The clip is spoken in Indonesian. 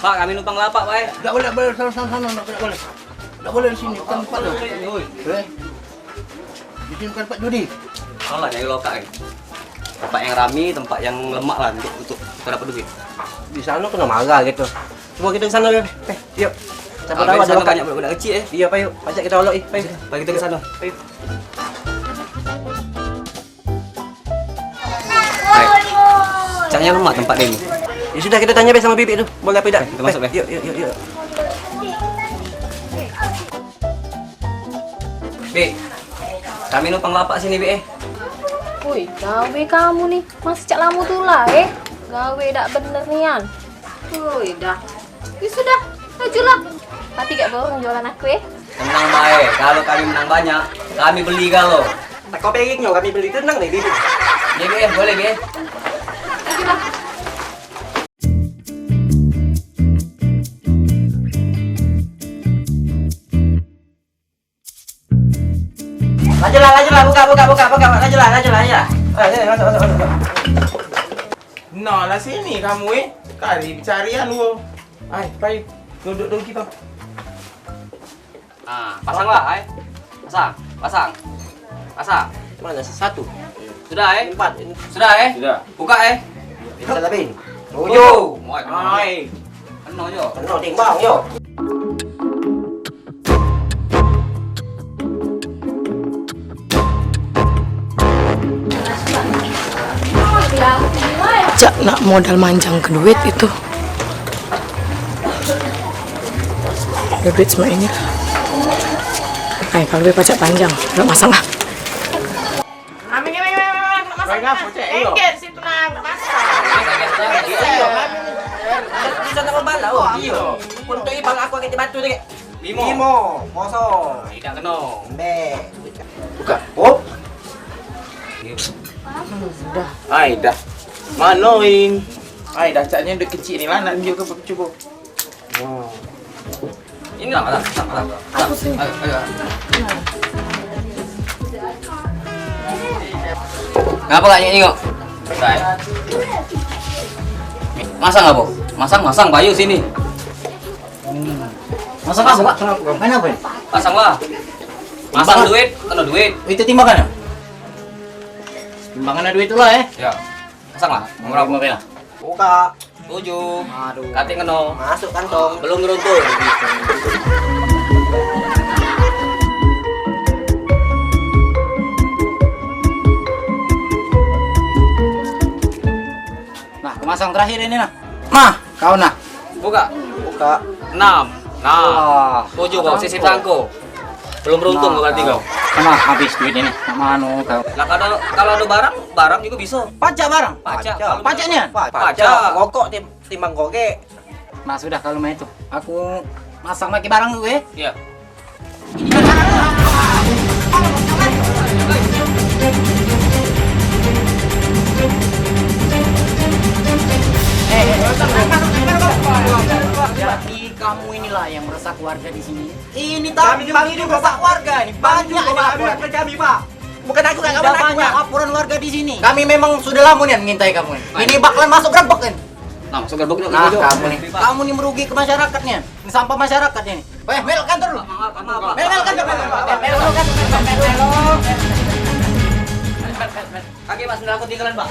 Pak, kami numpang lapak, Pak. Enggak boleh, sana, enggak boleh. Enggak boleh di sini, bukan tempat lu. Di sini bukan tempat judi. Salah nyari lokak ini. Tempat yang rame, tempat yang lemak lah untuk kita dapat duit. Di sana kena marah gitu. Coba kita ke sana yuk. Yuk. Siapa tahu ada banyak budak kecil Iya, Pak, yuk. Ajak kita olok, Pak. Pak kita ke sana. Ayo. Caknya lemak tempat ini. Ya sudah kita tanya sama Bibi tu. Boleh apa tidak? Kita masuk, Be. Yuk. Be, kami numpang lapak sini, Be. Woi, gawe kamu nih. Masih cak lamu tuh lah, Gawe dak bener nian. Woi, dah. Ya sudah, majulah. Pati gak bohong jualan aku, Tenang, Bae. Kalau kami menang banyak, kami beli kalau. Tak kau pengiknya kami beli tenang nih, Bibi. Ya, Be, boleh, Be. Majulah. Lajulah, buka. Lajulah. Ayo, masuk. Nah, lah sini kamu Kali carian lu. Ay, baik. Duduk kita. Pasang lah, Pasang. Mana satu? Sudah, Empat. Sudah, Sudah. Buka, Bisa lebih. 7. Ay. Penuh, Jo. Penuh timbang, yuk. Cak nak modal manjang ke duit itu. Ada duit semua ini. Kalau gue pajak panjang, nggak masang lah. Baik ngapa cek? Iyo. Bisa nak bala, iya. Untuk ibang aku ke batu ni. Limo. Mosong. Tidak kena. Be. Buka. Oh. Ay, dah. Manoin. Ay, dah caknya udah kecil ni lah nak tunjuk ke cuba. Ini lah. Aku sih. Ayo. Ngapa gak nengok? Baik. Masang apa? Masang Bayu sini. Masang apa, Pak? Mana apa? Pasang lah. Masang duit, kena duit. Itu timbangan. Timbangan duit itulah Ya. Pasang lah. Nomor berapa? Buka. 7. Aduh. Kating kena. Masuk kantong. Belum ngeruntuh. Nah, kemasang terakhir ini nah. Mah, kau nah. Buka. 6. Wah. 7 kau sisip sangko. Belum beruntung kau berarti kau. Sama habis duit ini. Mano kau. Lah kalau ada barang juga bisa. Pajak barang. Pajak. Pajaknya? Pajak. Ngokok timbang koge. Nah, sudah kalau main itu. Aku masang lagi barang gue. Iya. Jadi kamu inilah yang merusak warga di sini. Ini kami ini merusak warga ini. Banyak laporan kami, Pak. Bukan aku yang banyak laporan warga di sini. Kami memang sudah lama nih mengintai kamu. Ini bakalan masuk gerbek kan? Nah, masuk gerbek juga. Nah, kamu nih merugi ke masyarakatnya. Ini sampah masyarakatnya nih. Mel kantor dulu. Mel kantor. Kaki Mas, aku tinggalan, Pak.